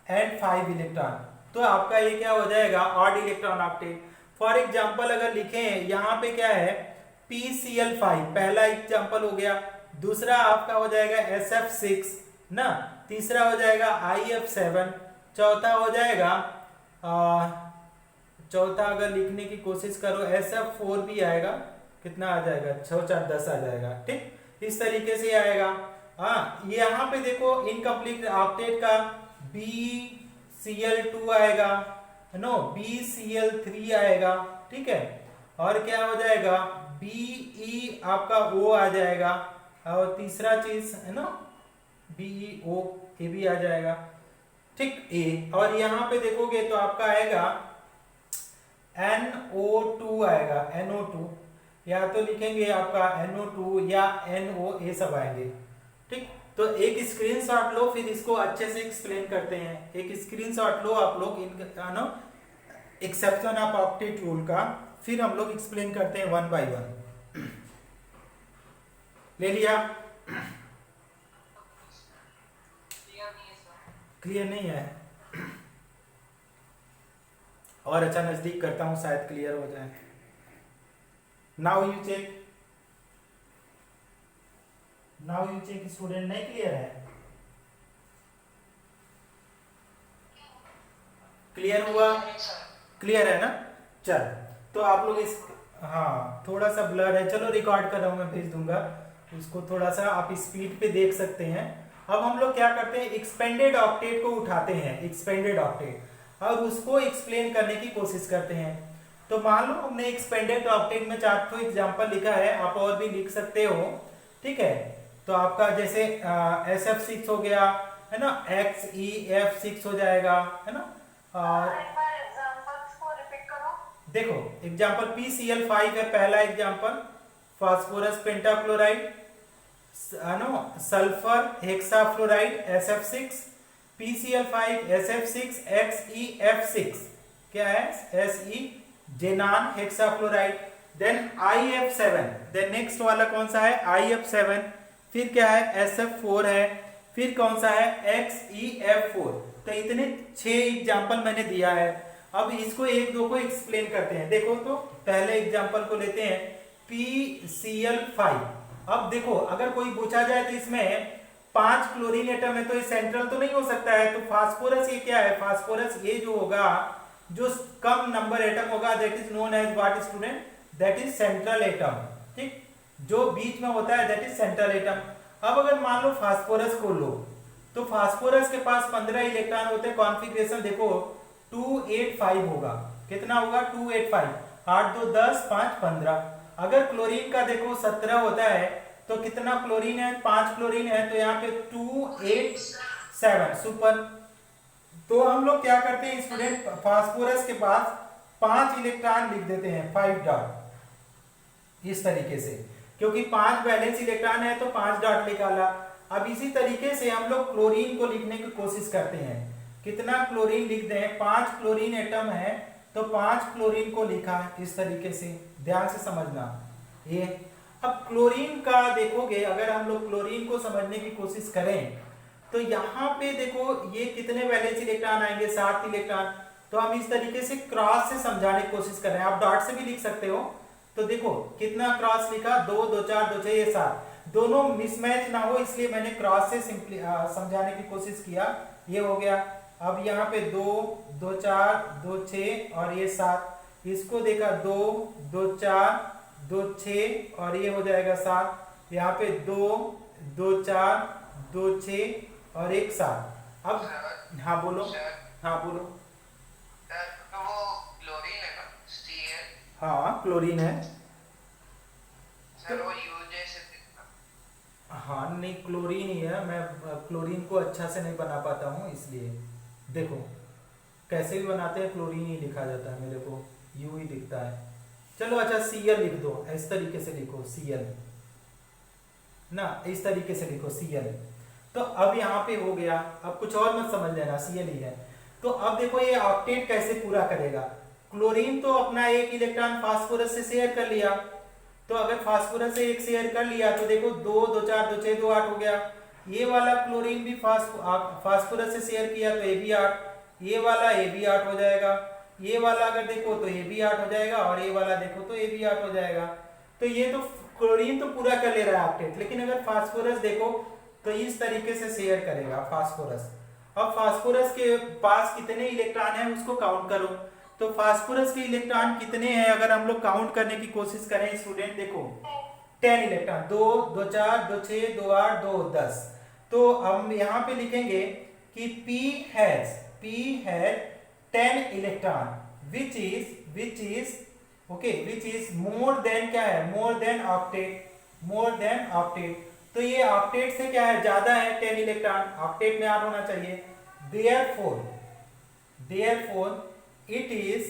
and 5 electron, तो आपका ये क्या हो जाएगा odd electron octet. For example अगर लिखें यहाँ पे क्या है PCl5, पहला एग्जांपल हो गया, दूसरा आपका हो जाएगा SF6 ना, तीसरा हो जाएगा IF7, चौथा हो जाएगा चौथा अगर लिखने की कोशिश करो SF4 भी आएगा, कितना आ जाएगा 6 4 10 आ जाएगा, ठीक, इस तरीके से आएगा। हाँ, यहाँ पे देखो इनकम्प्लीट ऑक्टेट का BCl2 आएगा, नो BCl3 आएगा, ठीक है, और क्या हो जाएगा BE आपका O आ जाएगा, और तीसरा चीज है ना BeO, ये भी आ जाएगा, ठीक, A, और यहाँ पे देखोगे तो आपका आएगा NO2 आएगा, NO2, या तो लिखेंगे आपका NO2 या NO, ये सब आएंगे, ठीक। तो एक स्क्रीनशॉट लो, फिर इसको अच्छे से एक्सप्लेन करते हैं। एक स्क्रीनशॉट लो आप लोग इन एक्सेप्शन ऑफ ऑक्टेट रूल का, फिर हम लोग एक्सप्लेन करते हैं 1 बाय 1। ले लिया, क्लियर नहीं है, और अच्छा नजदीक करता हूं शायद क्लियर हो जाए। Now you check, now you check student, नहीं क्लियर है, क्लियर हुआ, क्लियर है ना, चल, तो आप लोग इस, हाँ थोड़ा सा ब्लर है, चलो रिकॉर्ड कर रहा हूं मैं, भेज दूंगा उसको, थोड़ा सा आप स्पीड पे देख सकते हैं। अब हम लोग क्या करते हैं, एक्सपेंडेड ऑक्टेट को उठाते हैं, एक्सपेंडेड ऑक्टेट, और उसको एक्सप्लेन करने की कोशिश करते हैं। तो मान लो हमने एक्सपेंडेड ऑक्टेट में 4 एग्जांपल लिखा है, आप और भी लिख सकते हो, ठीक है। तो आपका जैसे SF6 हो गया है ना, XeF6 हो जाएगा है ना, और देखो एग्जांपल PCl5 है पहला example, phosphorus pentachloride, sulphur hexafluoride SF6, PCl5 SF6 XeF6 क्या है Se xenon hexafluoride, then IF7, then next वाला कौन सा है IF7, फिर क्या है SF4 है, फिर कौन सा है XeF4। तो इतने 6 एग्जांपल मैंने दिया है। अब इसको एक दो को एक्सप्लेन करते हैं। देखो तो पहले एग्जांपल को लेते हैं PCl5। अब देखो अगर कोई पूछा जाए तो इसमें 5 क्लोरीन एटम है, तो ये सेंट्रल तो नहीं हो सकता है, तो फास्फोरस ये क्या है, फास्फोरस ये जो होगा, जो कम नंबर एटम होगा, that is known as what student, that is central atom, ठीक, जो बीच में होता है दैट इज सेंट्रल एटम। अब अगर मान लो फास्फोरस को लो, तो फास्फोरस के पास 15 इलेक्ट्रॉन होते हैं, कॉन्फ़िगरेशन देखो 285 होगा, कितना होगा 285, 8 2 10 5 15। अगर क्लोरीन का देखो 17 होता है, तो कितना क्लोरीन है, 5 क्लोरीन है, तो यहाँ पे 287 सुपर। तो हम लोग क्या करते हैं स्टूडेंट, फास्फोरस के पास 5 इलेक्ट्रॉन लिख देते हैं, 5 डॉट, इस तरीके से, क्योंकि 5 वैलेंस इलेक्ट्रॉन है तो 5 डॉट निकाला। अब इसी तरीके से हम लोग क्लोरीन को लिखने की कोशिश करते हैं, कितना क्लोरीन लिख दें, 5 क्लोरीन एटम है तो 5 क्लोरीन को लिखा इस तरीके से, ध्यान से समझना ये। अब क्लोरीन का देखोगे, अगर हम लोग क्लोरीन को समझने की कोशिश करें तो यहाँ पे देखो ये कितने वैलेंस इलेक्ट्रॉन आएंगे, 7 इलेक्ट्रॉन, तो हम इस तरीके से क्रॉस से समझाने की कोशिश कर रहे हैं। आप डॉट से भी लिख सकते हो। तो देखो कितना क्रॉस लिखा, 2 2 4 2 6 ये 7, दोनों मिसमैच ना हो इसलिए मैंने क्रॉस से सिंपली समझाने की कोशिश किया। ये हो गया। अब यहाँ पे 2 2 4 2 6 और ये 7, इसको देखा 2 2 4 2 6 और ये हो जाएगा 7। यहाँ पे 2 2 4 2 6 और एक 7। अब हाँ बोलो। हाँ बोलो। तो वो क्लोरीन है ना, Cl? हाँ क्लोरीन है। सर वो U जैसे दिखता। हाँ नहीं क्लोरीन ही है, मैं क्लोरीन को अच्छा से नहीं बना पाता हूँ इसलिए। देखो कैसे भी बनाते हैं क्लोरीन ही लिखा जाता है, मेरे को यू ही दिखता है। चलो अच्छा Cl लिख दो, इस तरीके से लिखो Cl ना, इस तरीके से लिखो Cl। तो अब यहाँ पे हो गया। अब कुछ और मत समझ लेना, Cl ही है। तो अब देखो ये ऑक्टेट कैसे पूरा करेगा। क्लोरीन तो अपना एक इलेक्ट्रॉन फास्फोरस से शेयर कर लिया, तो अगर फास्फोरस से एक शेयर कर लिया तो देखो 2 2 4 2 6 2 8 हो गया। ये वाला क्लोरीन भी फास्फोरस से शेयर किया तो ये भी 8, ये वाला ये भी 8 हो जाएगा। ये वाला अगर देखो तो ये भी 8 हो जाएगा, और ये वाला देखो तो ये भी 8 हो जाएगा। तो ये तो क्लोरीन तो पूरा कर ले रहा है ऑक्टेट, लेकिन अगर फास्फोरस देखो तो इस तरीके से शेयर करेगा फास्फोरस। अब फास्फोरस के पास कितने इलेक्ट्रॉन है उसको काउंट करो। तो फास्फोरस के इलेक्ट्रॉन कितने हैं अगर हम लोग काउंट करने की कोशिश करें स्टूडेंट, देखो 10 इलेक्ट्रॉन, 2 2 4 2 6 2 8 2 10। तो हम यहाँ पे लिखेंगे कि P has 10 electron which is more than क्या है, more than octet। तो ये ऑक्टेट से क्या है, ज्यादा है 10 इलेक्ट्रॉन, ऑक्टेट में 8 होना चाहिए। therefore it is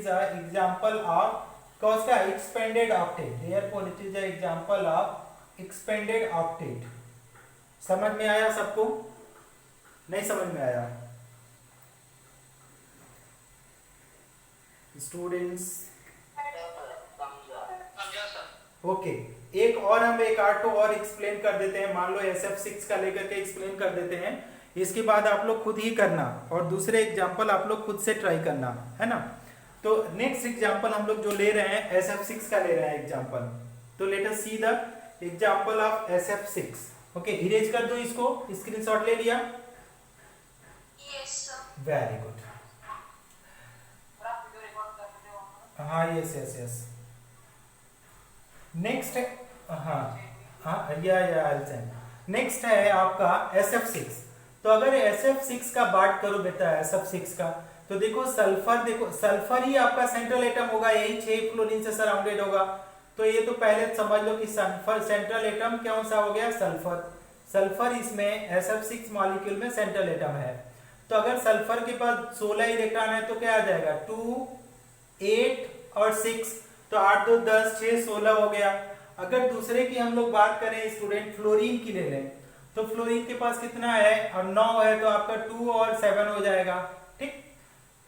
a example of कौन सा expanded octet। therefore it is a example of expanded octet। समझ में आया सबको? नहीं समझ में आया स्टूडेंट्स? ओके एक और हम एक आर्ट और एक्सप्लेन कर देते हैं। मान लो SF6 का लेकर के एक्सप्लेन कर देते हैं, इसके बाद आप लोग खुद ही करना और दूसरे एग्जांपल आप लोग खुद से ट्राई करना है ना। तो नेक्स्ट एग्जांपल हम लोग जो ले रहे हैं SF6 का ले रहे हैं एग्जांपल। तो let us see the example of SF6। Okay erase कर दो इसको, स्क्रीनशॉट ले लिया? Yes, sir. Very good. हाँ यस नेक्स्ट है। हाँ नेक्स्ट है आपका SF6। तो अगर SF6 का बात करो बेटा, SF6 का तो देखो सल्फर ही आपका सेंट्रल एटम होगा, यही 6 फ्लोरीन से सराउंडेड होगा। तो ये तो पहले समझ लो कि सल्फर सेंट्रल एटम कौन सा हो गया, सल्फर इसमें SF6 मॉलिक्यूल में सेंट्रल एटम है। तो अगर सल्फर के पास 16 इलेक्ट्रॉन है तो क्या आ जाएगा, 2 8 और 6, तो 8 2 10 6 16 हो गया। अगर दूसरे की हम लोग बात करें स्टूडेंट, फ्लोरीन की ले लें, तो फ्लोरीन के पास कितना है, और 9 है, तो आपका 2 और 7 हो जाएगा। ठीक,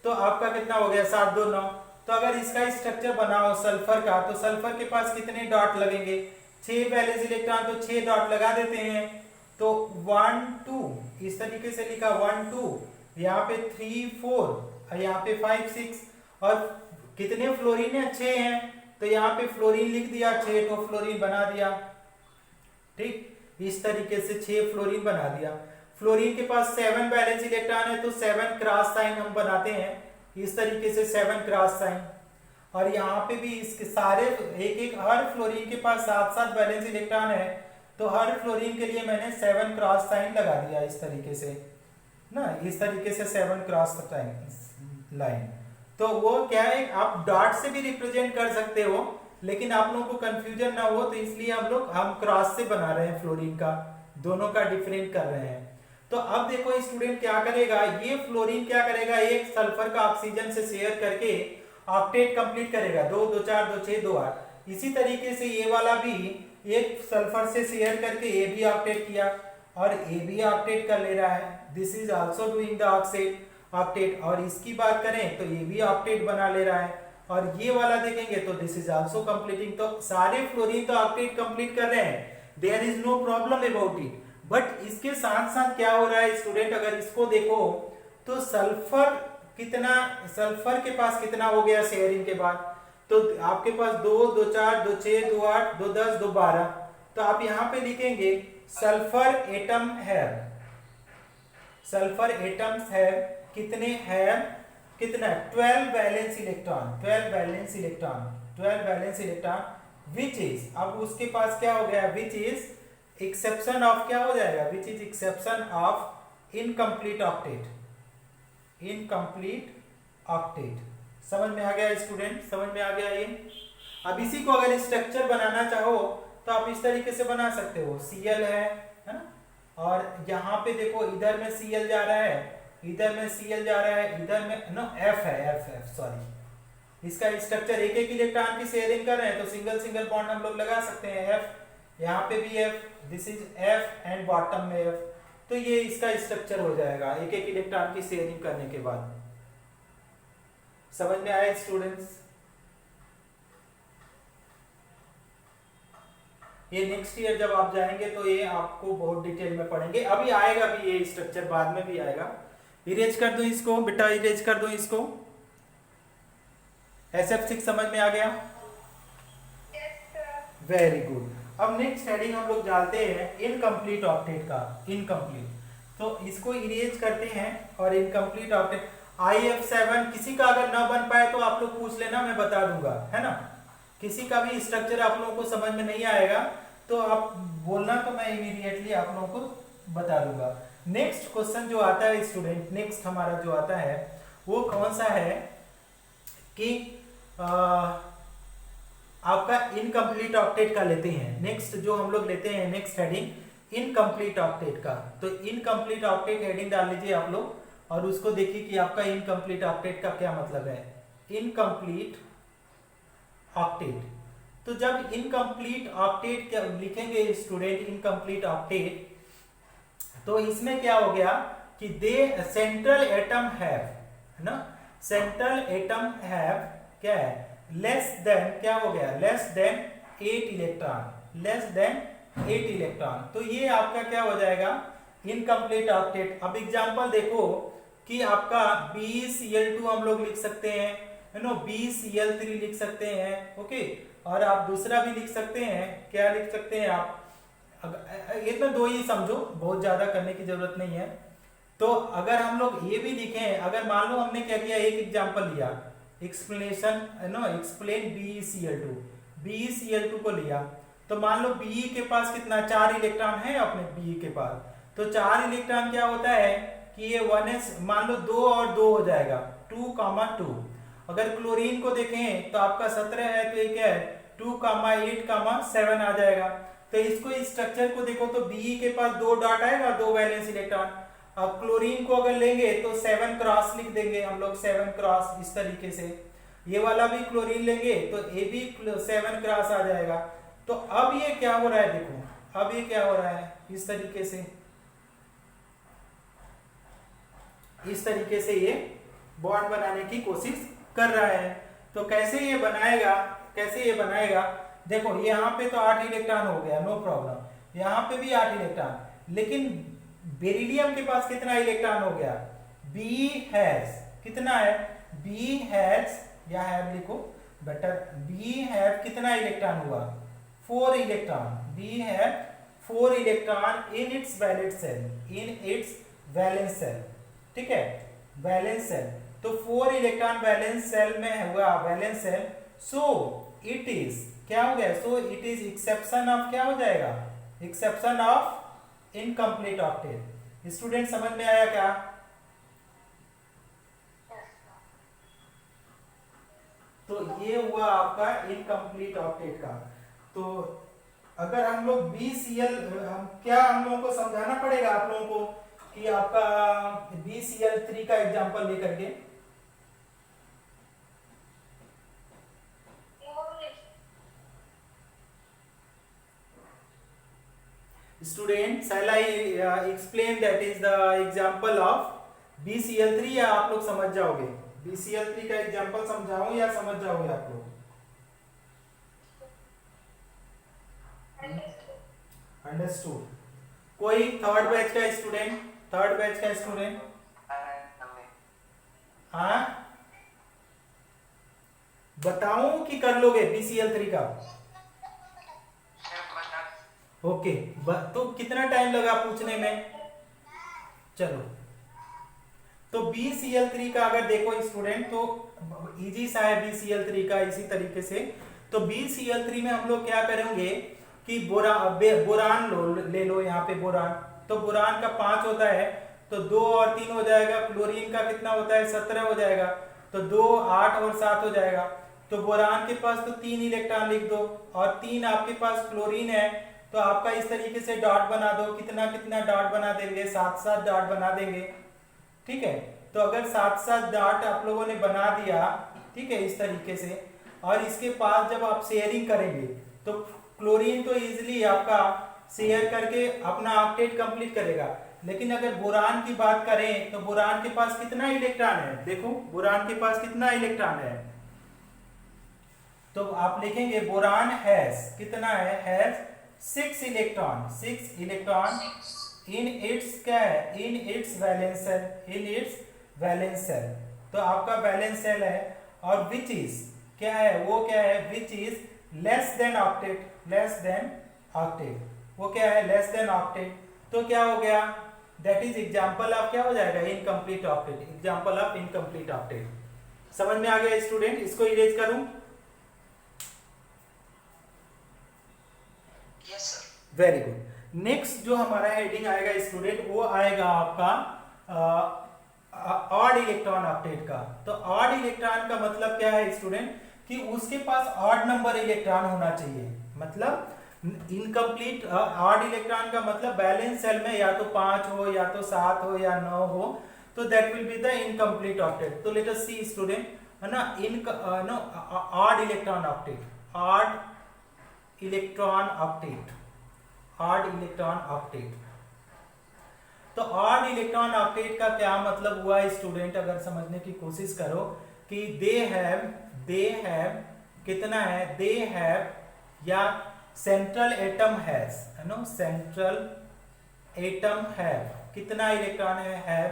तो आपका कितना हो गया, 7 2 9। तो अगर इसका स्ट्रक्चर बनाओ सल्फर का, तो सल्फर के पास कितने डॉट लगेंगे, 6 वैलेंस इलेक्ट्रॉन, तो 6 डॉट लगा देते हैं। तो 1 2 इस तरीके से लिखा, 1 2, यहाँ पे 3 4 और यहाँ पे 5 6, और कितने फ्लोरीन है, 6 हैं, तो यहाँ पे फ्लोरीन लिख दिया, 6 तो फ्लोरीन बना दिया। ठीक, इस तरीके से 6 फ्लोरीन बना दिया। फ्लोरीन के पास 7 वैलेंस इलेक्ट्रॉन है, तो 7 क्रॉस साइन हम बनाते हैं इस तरीके से, 7 क्रॉस साइन। और यहाँ पे भी इसके सारे एक हर फ्लोरीन के पास 7 वैलेंस इलेक्ट्रॉन है, तो हर फ्लोरीन के लिए मैंने 7 क्रॉस साइन लगा दिया इस तरीके से ना, इस तरीके से 7 क्रॉस लाइन। तो वो क्या है, आप डॉट से भी रिप्रेजेंट कर सकते हो, लेकिन आप लोगों को कंफ्यूजन ना हो तो इसलिए हम क्रॉस से बना रहे हैं, फ्लोरीन का दोनों का डिफरेंट कर रहे हैं। तो अब देखो स्टूडेंट क्या करेगा, ये फ्लोरीन क्या करेगा, एक सल्फर का ऑक्सीजन से शेयर करके ऑक्टेट कंप्लीट करेगा, 2 2 4 2 6 2 8। इसी तरीके से ये वाला भी एक सल्फर से शेयर करके ये भी ऑक्टेट किया और ये भी ऑक्टेट कर ले रहा है। This is also doing the octet. और इसकी बात करें तो ये भी ऑक्टेट बना ले रहा है, और ये वाला देखेंगे तो दिस इज आल्सो कंप्लीटिंग। तो सारे फ्लोरीन तो ऑक्टेट कंप्लीट कर रहे हैं, there is no problem about it. But इसके साथ साथ क्या हो रहा है स्टूडेंट, अगर इसको देखो तो सल्फर कितना, सल्फर के पास कितना हो गया शेयरिंग के बाद, तो आपके पास 2 2 4 2 6 2 8 2 10 2 12, तो आप यहां पे लिखेंगे सल्फर एटम है, सल्फर एटम्स है कितने हैं, कितना 12 valence electron, 12 valence electron, 12 valence electron which is, अब उसके पास क्या हो गया, विच इज एक्सेप्शन ऑफ, क्या हो जाएगा, which is exception of incomplete octet, incomplete octet. समझ में आ गया स्टूडेंट, समझ में आ गया ये। अब इसी को अगर स्ट्रक्चर बनाना चाहो तो आप इस तरीके से बना सकते हो, Cl है ना, और यहाँ पे देखो इधर में Cl जा रहा है, इधर में Cl जा रहा है, इधर में नो F है, F सॉरी, इसका स्ट्रक्चर एक एक इलेक्ट्रॉन की शेयरिंग कर रहे हैं तो सिंगल सिंगल बॉन्ड हम लोग लगा सकते हैं, F यहाँ पे भी F, this is F and bottom में F, तो ये इसका स्ट्रक्चर हो जाएगा एक एक इलेक्ट्रॉन की शेयरिंग करने के बाद। समझ में आया स्टूडेंट्स? ये नेक्स्ट ईयर जब आप जाएंगे तो ये आपको बहुत डिटेल में पढ़ेंगे, अभी आएगा भी ये स्ट्रक्चर, बाद में भी आएगा। इरेज कर दो इसको बेटा, इरेज कर दो इसको। SF6 समझ में आ गया? Very good. अब नेक्स्ट हेडिंग हम लोग डालते हैं इनकम्प्लीट ऑक्टेट का, इनकम्प्लीट, तो इसको इरेज करते हैं और इनकम्प्लीट ऑक्टेट IF7 किसी का अगर ना बन पाए तो आप लोग पूछ लेना, मैं बता दूंगा, है ना। किसी का भी स्ट्रक्चर आप लोगों को समझ में नहीं आएगा तो आप बोलना, तो मैं इमीडिएटली आप लोगों को बता दूंगा। नेक्स्ट क्वेश्चन जो आता है स्टूडेंट, नेक्स्ट हमारा जो आता है वो कौन सा है कि आपका इनकम्प्लीट ऑक्टेट का लेते हैं। नेक्स्ट जो हम लोग लेते हैं नेक्स्ट हेडिंग इनकम्प्लीट ऑक्टेट का, तो इनकम्प्लीट ऑक्टेट हेडिंग डाल लीजिए आप लोग और उसको देखिए कि आपका इनकम्प्लीट ऑक्टेट का क्या मतलब है। इनकम्प्लीट ऑक्टेट, तो जब इनकम्प्लीट ऑक्टेट क्या लिखेंगे स्टूडेंट, इनकम्प्लीट ऑक्टेट, तो इसमें क्या हो गया कि दे सेंट्रल एटम हैव, है ना, सेंट्रल एटम हैव क्या है, लेस देन, क्या हो गया, less than 8 electron, less then 8 electron, तो ये आपका क्या हो जाएगा इनकम्प्लीट ऑक्टेट। अब एग्जांपल देखो कि आपका BeCl2 हम लोग लिख सकते हैं, है ना, BeCl3 लिख सकते हैं, ओके, और आप दूसरा भी लिख सकते हैं, क्या लिख सकते हैं आप, इतना दो ही समझो, बहुत ज्यादा करने की जरूरत नहीं है। तो अगर हम लोग ये भी लिखें, अगर मान लो हमने क्या किया, एक एग्जांपल लिया, explanation, know explain BeCl2, BeCl2 को लिया, तो मान लो Be के पास कितना 4 इलेक्ट्रॉन है अपने Be के पास, तो 4 इलेक्ट्रॉन क्या होता है कि ये 1s, मान लो 2 और 2 हो जाएगा 2, 2। अगर क्लोरीन को देखें तो आपका 17 है, तो ये क्या है 2, 8, 7 आ जाएगा। तो इसको इस स्ट्रक्चर को देखो तो Be के पास 2 डॉट आएगा, 2 वैलेंस इलेक्ट्रॉन। अब क्लोरीन को अगर लेंगे तो 7 क्रॉस लिख देंगे हम लोग, 7 क्रॉस इस तरीके से। ये वाला भी क्लोरीन लेंगे तो ये भी 7 क्रॉस आ जाएगा। तो अब ये क्या हो रहा है, देखो अब ये क्या हो रहा है, इस तरीके से, इस तरीके से ये बॉन्ड बनाने की कोशिश कर रहा है। तो कैसे ये बनाएगा, कैसे ये बनाएगा, देखो यहाँ पे तो 8 इलेक्ट्रॉन हो गया, नो प्रॉब्लम, यहाँ पे भी 8 इलेक्ट्रॉन, लेकिन बेरिलियम के पास कितना इलेक्ट्रॉन हो गया, बी हैज कितना है, बी हैज, या हैव लिखो बेटर, बी हैव कितना इलेक्ट्रॉन हुआ, 4 electron, B have 4 electron in its valence shell, in its valence shell, ठीक है, वैलेंस सेल। तो 4 इलेक्ट्रॉन वैलेंस सेल में हुआ, valence shell, so it is क्या हो गया, so it is exception of, क्या हो जाएगा, exception of incomplete octet. Student समझ में आया क्या? तो ये हुआ आपका इनकम्प्लीट ऑक्टेट का। तो अगर हम लोग BeCl, क्या हम लोगों को समझाना पड़ेगा आप लोगों को कि आपका BeCl3 का एग्जांपल लेकर के, student shall I explain that is the example of BeCl3, या आप लोग समझ जाओगे? BeCl3 का एग्जांपल समझाऊं या समझ जाओगे आप लोग? अंडरस्टूड। कोई थर्ड बैच का स्टूडेंट, थर्ड बैच का स्टूडेंट? हाँ, बताऊं कि कर लोगे BCl3 का? ओके, तो कितना टाइम लगा पूछने में? चलो, तो BCl3 का अगर देखो स्टूडेंट तो इजी सा है BCl3 का इसी तरीके से। तो BCl3 में हम लोग क्या करेंगे कि बोरान ले लो यहाँ पे बोरान। तो बोरान का 5 होता है तो 2 और 3 हो जाएगा। क्लोरीन का कितना होता है? 17 हो जाएगा। तो 2 8 और 7 हो जाएगा। तो बोरान के पास तो 3 इलेक्ट्रॉन लिख दो और 3 आपके पास क्लोरीन है तो आपका इस तरीके से डॉट बना दो। कितना कितना डॉट बना देंगे? 7 डॉट बना देंगे। ठीक है, तो अगर 7 डॉट आप लोगों ने बना दिया, ठीक है, इस तरीके से, और इसके पास जब आप शेयरिंग करेंगे तो क्लोरीन तो इजीली आपका शेयर करके अपना ऑक्टेट कंप्लीट करेगा। लेकिन अगर बोरान की बात करें तो बोरान के पास कितना इलेक्ट्रॉन है? देखो बोरान के पास कितना इलेक्ट्रॉन है, तो आप लिखेंगे बोरान हैज कितना है? 6 इलेक्ट्रॉन। 6 इलेक्ट्रॉन इन इट्स क्या है? इन its valence shell, in its valence cell. तो आपका वैलेंस सेल है और विच इज क्या है? वो क्या है? Which is less than octet, less than octet. वो क्या है? Less than octet. तो क्या हो गया? दैट इज एग्जांपल ऑफ क्या हो जाएगा? Incomplete octet, example of incomplete octet. समझ में आ गया स्टूडेंट? इसको इरेज करूं? Yes sir. Very good. Next जो हमारा हेडिंग आएगा स्टूडेंट वो आएगा आपका ऑड इलेक्ट्रॉन ऑक्टेट का। तो ऑड इलेक्ट्रॉन का मतलब क्या है स्टूडेंट? कि उसके पास ऑड नंबर इलेक्ट्रॉन होना चाहिए। मतलब इनकम्प्लीट ऑड इलेक्ट्रॉन का मतलब बैलेंस सेल में या तो 5 हो या तो 7 हो या 9 हो, तो that will be the incomplete octet. तो लेट अस सी स्टूडेंट, है ना, odd electron octet, odd electron octet, odd electron octet. तो ऑड इलेक्ट्रॉन ऑक्टेट का क्या मतलब हुआ स्टूडेंट? अगर समझने की कोशिश करो कि दे हैव कितना है? दे हैव या सेंट्रल एटम हैज, है नो, सेंट्रल एटम हैव कितना इलेक्ट्रॉन है? Have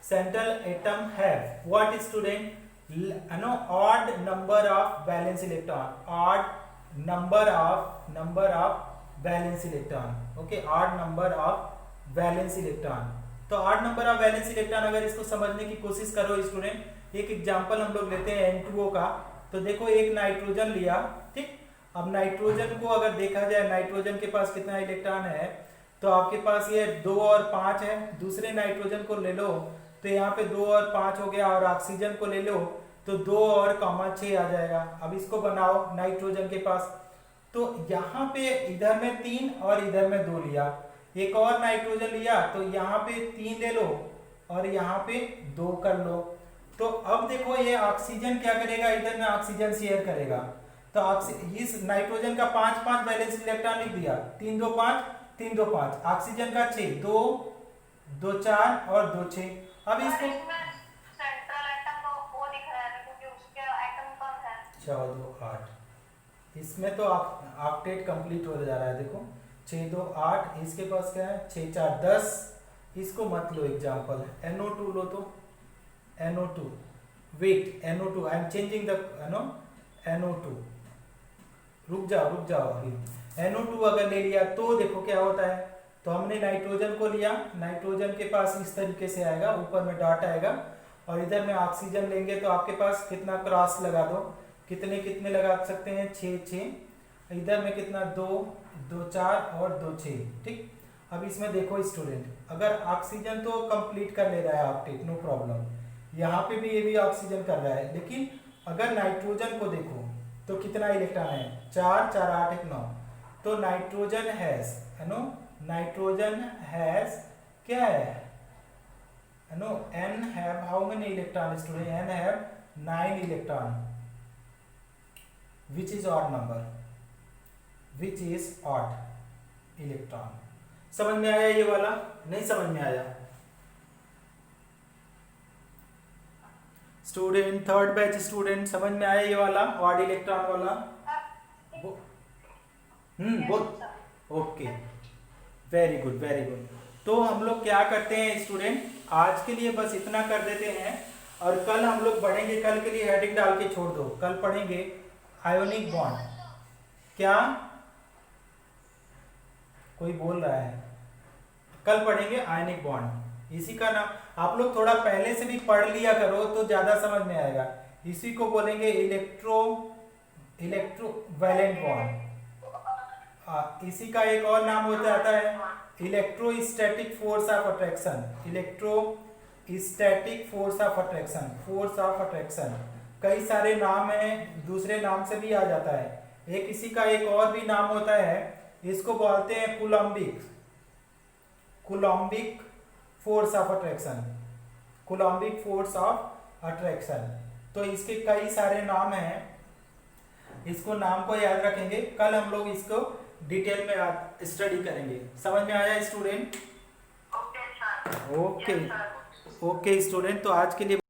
central atom have what student? No, odd number of valence electron, odd number of valence electron. Okay, odd number of valence electron. तो odd number of valence electron अगर इसको समझने की कोशिश करो student, एक एग्जांपल हम लोग लेते हैं N2O का। तो देखो एक नाइट्रोजन लिया, ठीक। अब नाइट्रोजन को अगर देखा जाए, नाइट्रोजन के पास कितना इलेक्ट्रॉन है? तो आपके पास ये 2 और 5 है। दूसरे नाइट्रोजन को ले लो तो यहाँ पे 2 और 5 हो गया, और ऑक्सीजन को ले लो तो 2 और 6 आ जाएगा। अब इसको बनाओ नाइट्रोजन के पास, तो यहाँ पे इधर में 3 और इधर में 2 लिया। एक और नाइट्रोजन लिया तो यहाँ पे 3 ले लो और यहाँ पे 2 कर लो। तो अब देखो ये ऑक्सीजन क्या करेगा? इधर में ऑक्सीजन शेयर करेगा। तो इस नाइट्रोजन का 5 वैलेंस इलेक्ट्रॉन लिख दिया, 3 2 5 3 2 5। ऑक्सीजन का 6, 2 2 4 और 2 6। अब इसको सेंट्रल एटम तो वो दिख रहा है क्योंकि उसके एटम कम है। 4 2 8, इसमें तो ऑक्टेट कंप्लीट हो जा रहा है। देखो 6 2 8, इसके पास क्या है? 6 4 10। इसको मत लो एग्जांपल, NO2 लो तो NO2, wait, NO2 I am changing the NO2। रुक जाओ अभी। NO2 अगर ले लिया तो देखो क्या होता है। तो हमने नाइट्रोजन को लिया, नाइट्रोजन के पास इस तरीके से आएगा, ऊपर में डॉट आएगा, और इधर में ऑक्सीजन लेंगे तो आपके पास कितना क्रॉस लगा दो, कितने लगा सकते हैं? 6 6। इधर में कितना? 2 2 4 और 2 6, ठीक। अब इसमें देखो स्टूडेंट, अगर ऑक्सीजन तो कंप्लीट कर ले रहा है ऑक्टेट, नो प्रॉब्लम। यहाँ पे भी ये भी ऑक्सीजन कर रहा है, लेकिन अगर नाइट्रोजन को देखो तो कितना इलेक्ट्रॉन है? 4 4 8 1 9। तो नाइट्रोजन हैज, है नो, नाइट्रोजन हैज क्या है? No, N have how many electron student? N have 9 electron, which is odd number, which is odd electron. समझ में आया ये वाला? नहीं समझ में आया स्टूडेंट? थर्ड बैच स्टूडेंट समझ में आया ये वाला ऑड इलेक्ट्रॉन वाला? बोल। Okay, very good very good. तो हम लोग क्या करते हैं स्टूडेंट, आज के लिए बस इतना कर देते हैं और कल हम लोग पढ़ेंगे, कल के लिए हेडिंग डाल के छोड़ दो, कल पढ़ेंगे आयोनिक बॉन्ड। क्या कोई बोल रहा है? कल पढ़ेंगे आयनिक बॉन्ड। इसी का नाम आप लोग थोड़ा पहले से भी पढ़ लिया करो तो ज्यादा समझ में आएगा। इसी को बोलेंगे इलेक्ट्रोवैलेंट बॉन्ड। इसी का एक और नाम हो जाता है electrostatic force of attraction. Electrostatic force of attraction, force of attraction कई सारे नाम हैं, दूसरे नाम से भी आ जाता है। एक इसी का एक और भी नाम होता है, इसको बोलते हैं Coulombic force of attraction, Coulombic force of attraction. तो इसके कई सारे नाम हैं, इसको नाम को याद रखेंगे, कल हम लोग इसको डिटेल में स्टडी करेंगे। समझ में आया student? Okay sir. Okay yes sir. Okay student, तो आज के लिए